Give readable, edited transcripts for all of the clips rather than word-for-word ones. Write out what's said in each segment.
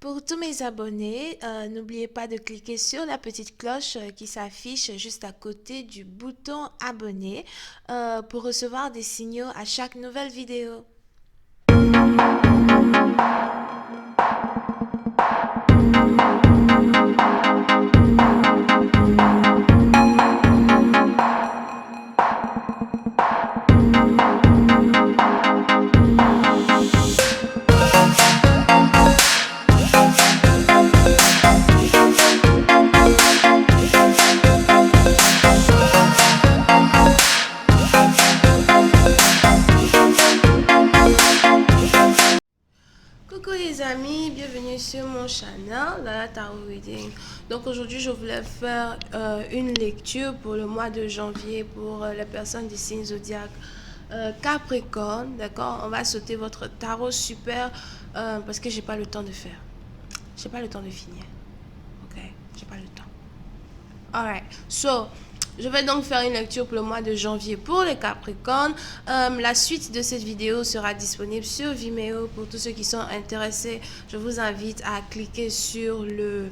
Pour tous mes abonnés, n'oubliez pas de cliquer sur la petite cloche qui s'affiche juste à côté du bouton abonner pour recevoir des signaux à chaque nouvelle vidéo. Coucou les amis, bienvenue sur mon channel Lala Tarot Reading. Donc aujourd'hui je voulais faire une lecture pour le mois de janvier pour les personnes du signe zodiaque Capricorne. D'accord, on va sauter votre tarot super parce que j'ai pas le temps de faire. J'ai pas le temps de finir. Ok, j'ai pas le temps. Alright, so je vais donc faire une lecture pour le mois de janvier pour les Capricornes. La suite de cette vidéo sera disponible sur Vimeo. Pour tous ceux qui sont intéressés, je vous invite à cliquer sur le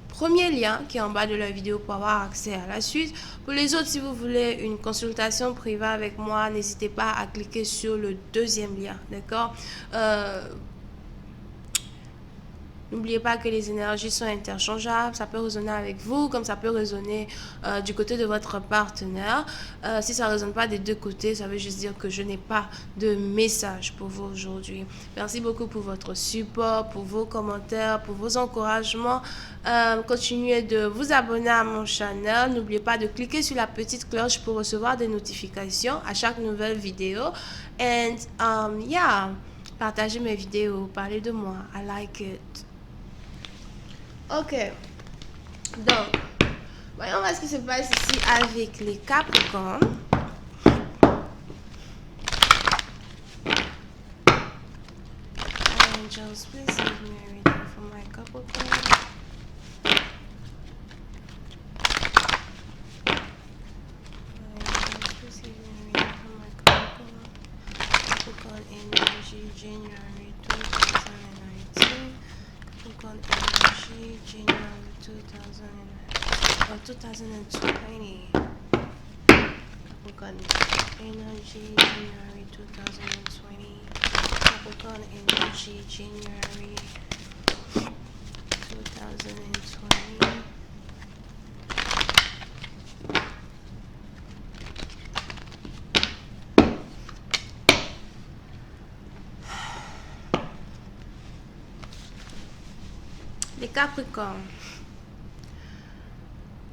premier lien qui est en bas de la vidéo pour avoir accès à la suite. Pour les autres, si vous voulez une consultation privée avec moi, n'hésitez pas à cliquer sur le deuxième lien, d'accord? N'oubliez pas que les énergies sont interchangeables. Ça peut résonner avec vous, comme ça peut résonner du côté de votre partenaire. Si ça ne résonne pas des deux côtés, ça veut juste dire que je n'ai pas de message pour vous aujourd'hui. Merci beaucoup pour votre support, pour vos commentaires, pour vos encouragements. Continuez de vous abonner à mon channel. N'oubliez pas de cliquer sur la petite cloche pour recevoir des notifications à chaque nouvelle vidéo. And yeah, partagez mes vidéos, parlez de moi. I like it. Ok, donc, voyons voir ce qui se passe ici avec les Capricornes. Angels, please give me a reading for my Capricorn. Angels, please give me a reading for my Capricorn. Capricorn energy, January 2019. Capricorn energy, January 2020. Capricorn energy, January 2020. Capricorn energy, January 2020. Les Capricornes.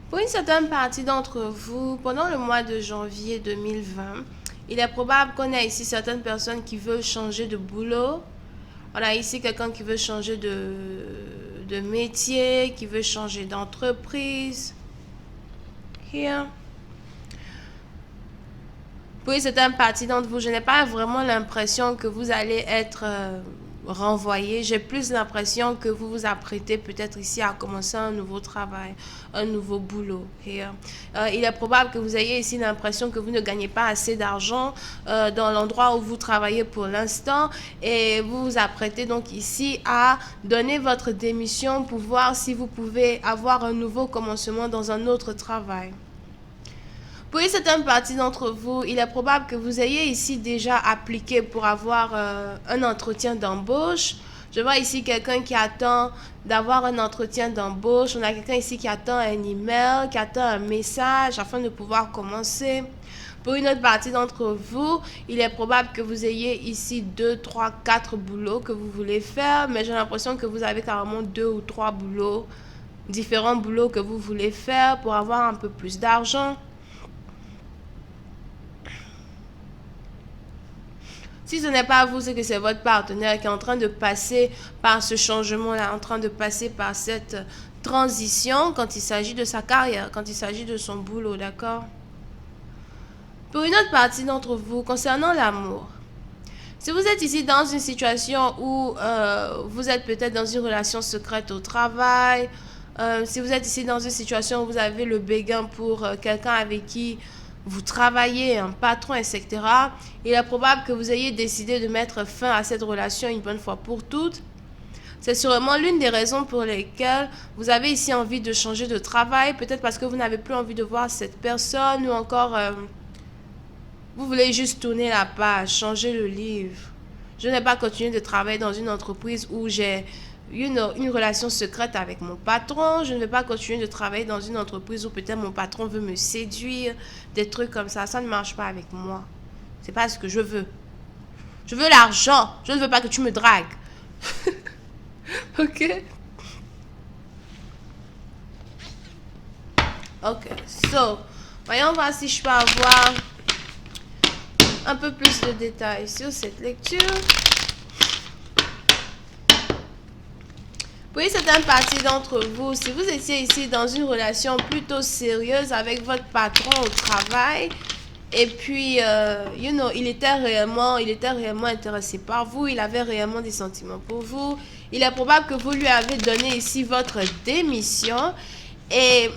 Pour une certaine partie d'entre vous, pendant le mois de janvier 2020, il est probable qu'on ait ici certaines personnes qui veulent changer de boulot. On a ici quelqu'un qui veut changer de métier, qui veut changer d'entreprise. Here. Pour une certaine partie d'entre vous, je n'ai pas vraiment l'impression que vous allez être renvoyé. J'ai plus l'impression que vous vous apprêtez peut-être ici à commencer un nouveau travail, un nouveau boulot. Here. Il est probable que vous ayez ici l'impression que vous ne gagnez pas assez d'argent dans l'endroit où vous travaillez pour l'instant et vous vous apprêtez donc ici à donner votre démission pour voir si vous pouvez avoir un nouveau commencement dans un autre travail. Pour une certaine partie d'entre vous, il est probable que vous ayez ici déjà appliqué pour avoir un entretien d'embauche. Je vois ici quelqu'un qui attend d'avoir un entretien d'embauche. On a quelqu'un ici qui attend un email, qui attend un message afin de pouvoir commencer. Pour une autre partie d'entre vous, il est probable que vous ayez ici 2, 3, 4 boulots que vous voulez faire, mais j'ai l'impression que vous avez carrément 2 ou 3 boulots, différents boulots que vous voulez faire pour avoir un peu plus d'argent. Si ce n'est pas vous, c'est que c'est votre partenaire qui est en train de passer par ce changement-là, en train de passer par cette transition quand il s'agit de sa carrière, quand il s'agit de son boulot, d'accord? Pour une autre partie d'entre vous, concernant l'amour, si vous êtes ici dans une situation où vous êtes peut-être dans une relation secrète au travail, si vous êtes ici dans une situation où vous avez le béguin pour quelqu'un avec qui vous travaillez, un patron, etc., il est probable que vous ayez décidé de mettre fin à cette relation une bonne fois pour toutes. C'est sûrement l'une des raisons pour lesquelles vous avez ici envie de changer de travail. Peut-être parce que vous n'avez plus envie de voir cette personne ou encore vous voulez juste tourner la page, changer le livre. Je n'ai pas continué de travailler dans une entreprise où j'ai une relation secrète avec mon patron. Je ne vais pas continuer de travailler dans une entreprise où peut-être mon patron veut me séduire. Des trucs comme ça. Ça ne marche pas avec moi. C'est pas ce que je veux. Je veux l'argent. Je ne veux pas que tu me dragues. Ok? Ok. So, voyons voir si je peux avoir un peu plus de détails sur cette lecture. Pour certaines parties d'entre vous, si vous étiez ici dans une relation plutôt sérieuse avec votre patron au travail, et puis, il était réellement intéressé par vous, il avait réellement des sentiments pour vous, il est probable que vous lui avez donné ici votre démission, et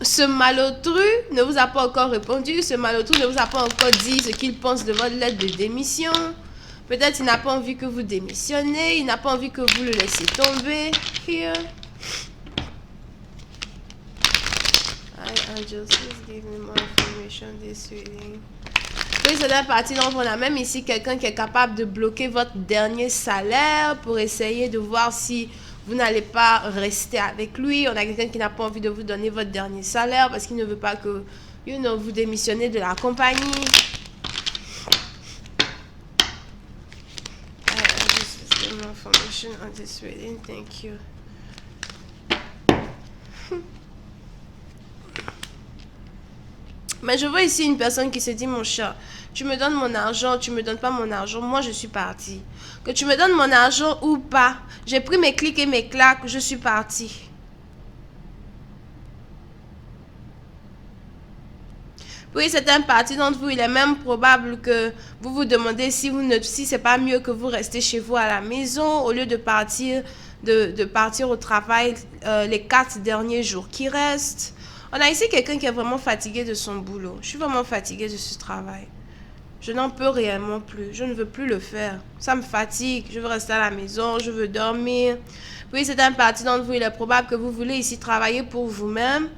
ce malotru ne vous a pas encore répondu, ce malotru ne vous a pas encore dit ce qu'il pense de votre lettre de démission. Peut-être il n'a pas envie que vous démissionnez, il n'a pas envie que vous le laissiez tomber. Here. Angels, please give me more information this reading. Oui, c'est la partie dont on a même ici quelqu'un qui est capable de bloquer votre dernier salaire pour essayer de voir si vous n'allez pas rester avec lui. On a quelqu'un qui n'a pas envie de vous donner votre dernier salaire parce qu'il ne veut pas que vous démissionnez de la compagnie. Information on this reading, thank you. Mais je vois ici une personne qui se dit, mon chat, tu me donnes mon argent, tu me donnes pas mon argent, moi je suis partie. Que tu me donnes mon argent ou pas, j'ai pris mes clics et mes claques, je suis partie. Pour certaines parties d'entre vous, il est même probable que vous vous demandez si c'est pas mieux que vous restez chez vous à la maison au lieu de partir, de partir au travail les 4 derniers jours qui restent. On a ici quelqu'un qui est vraiment fatigué de son boulot. Je suis vraiment fatiguée de ce travail. Je n'en peux réellement plus. Je ne veux plus le faire. Ça me fatigue. Je veux rester à la maison. Je veux dormir. Pour certaines parties d'entre vous, il est probable que vous voulez ici travailler pour vous-même.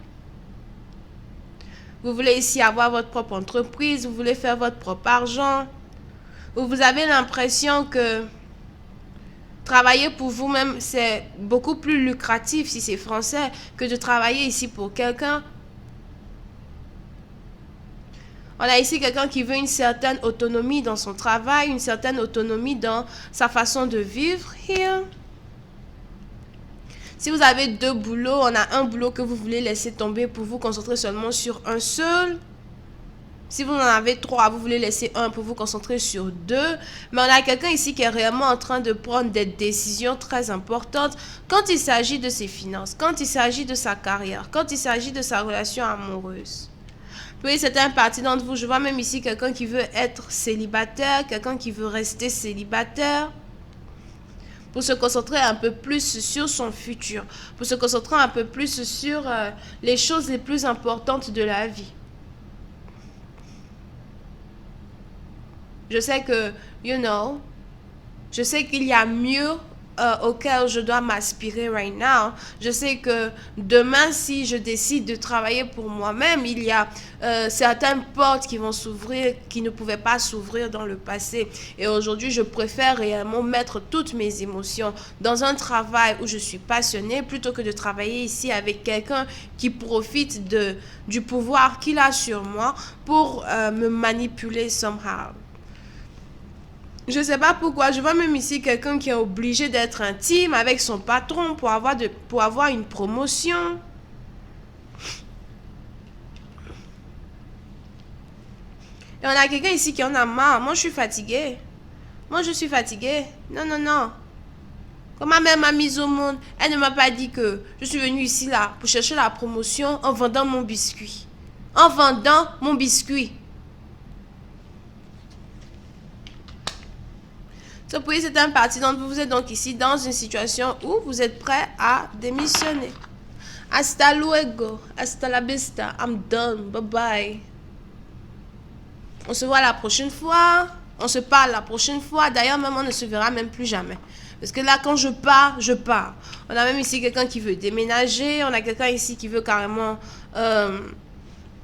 Vous voulez ici avoir votre propre entreprise, vous voulez faire votre propre argent. Ou vous avez l'impression que travailler pour vous-même, c'est beaucoup plus lucratif si c'est français que de travailler ici pour quelqu'un. On a ici quelqu'un qui veut une certaine autonomie dans son travail, une certaine autonomie dans sa façon de vivre. Here. Si vous avez 2 boulots, on a un boulot que vous voulez laisser tomber pour vous concentrer seulement sur un seul. Si vous en avez 3, vous voulez laisser un pour vous concentrer sur 2. Mais on a quelqu'un ici qui est réellement en train de prendre des décisions très importantes quand il s'agit de ses finances, quand il s'agit de sa carrière, quand il s'agit de sa relation amoureuse. Puis c'est une partie d'entre vous, je vois même ici quelqu'un qui veut être célibataire, quelqu'un qui veut rester célibataire. Pour se concentrer un peu plus sur son futur, pour se concentrer un peu plus sur les choses les plus importantes de la vie. Je sais que, je sais qu'il y a mieux auquel je dois m'aspirer right now. Je sais que demain, si je décide de travailler pour moi-même, il y a certaines portes qui vont s'ouvrir, qui ne pouvaient pas s'ouvrir dans le passé. Et aujourd'hui, je préfère réellement mettre toutes mes émotions dans un travail où je suis passionnée plutôt que de travailler ici avec quelqu'un qui profite du pouvoir qu'il a sur moi pour me manipuler somehow. Je ne sais pas pourquoi, je vois même ici quelqu'un qui est obligé d'être intime avec son patron pour avoir une promotion. Et on a quelqu'un ici qui en a marre. Moi, je suis fatiguée. Non. Quand ma mère m'a mise au monde, elle ne m'a pas dit que je suis venue ici là pour chercher la promotion en vendant mon biscuit. Pour certaines parties d'entre vous, vous êtes donc ici dans une situation où vous êtes prêt à démissionner. Hasta luego, hasta la vista, I'm done, bye bye. On se voit la prochaine fois, on se parle la prochaine fois. D'ailleurs, même on ne se verra même plus jamais. Parce que là, quand je pars, je pars. On a même ici quelqu'un qui veut déménager. On a quelqu'un ici qui veut carrément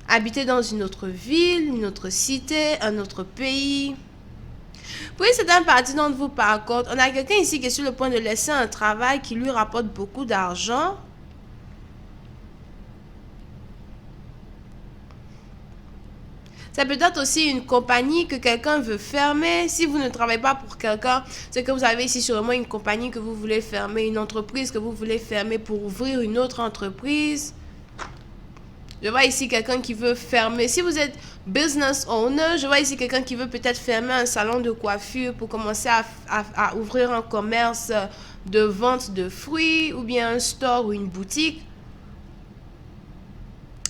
habiter dans une autre ville, une autre cité, un autre pays. Pour une certaine partie d'entre vous, par contre, on a quelqu'un ici qui est sur le point de laisser un travail qui lui rapporte beaucoup d'argent. Ça peut être aussi une compagnie que quelqu'un veut fermer. Si vous ne travaillez pas pour quelqu'un, c'est que vous avez ici sûrement une compagnie que vous voulez fermer, une entreprise que vous voulez fermer pour ouvrir une autre entreprise. Je vois ici quelqu'un qui veut fermer. Si vous êtes business owner, je vois ici quelqu'un qui veut peut-être fermer un salon de coiffure pour commencer à ouvrir un commerce de vente de fruits ou bien un store ou une boutique.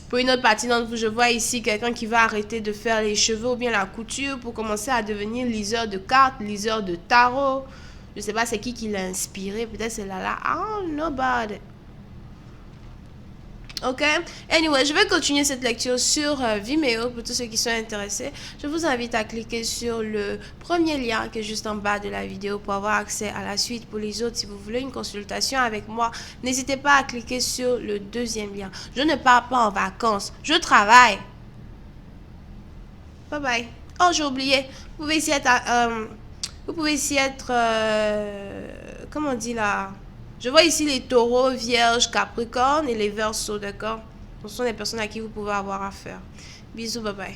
Pour une autre partie d'entre vous, je vois ici quelqu'un qui va arrêter de faire les cheveux ou bien la couture pour commencer à devenir liseur de cartes, liseur de tarot. Je ne sais pas c'est qui l'a inspiré. Peut-être c'est Lala. I don't know about it. Ok? Anyway, je vais continuer cette lecture sur Vimeo pour tous ceux qui sont intéressés. Je vous invite à cliquer sur le premier lien qui est juste en bas de la vidéo pour avoir accès à la suite. Pour les autres, si vous voulez une consultation avec moi, n'hésitez pas à cliquer sur le deuxième lien. Je ne pars pas en vacances, je travaille. Bye bye. Oh, j'ai oublié. Vous pouvez ici être, comment on dit là? Je vois ici les taureaux, vierges, capricornes et les verseaux, d'accord? Ce sont les personnes à qui vous pouvez avoir affaire. Bisous, bye bye.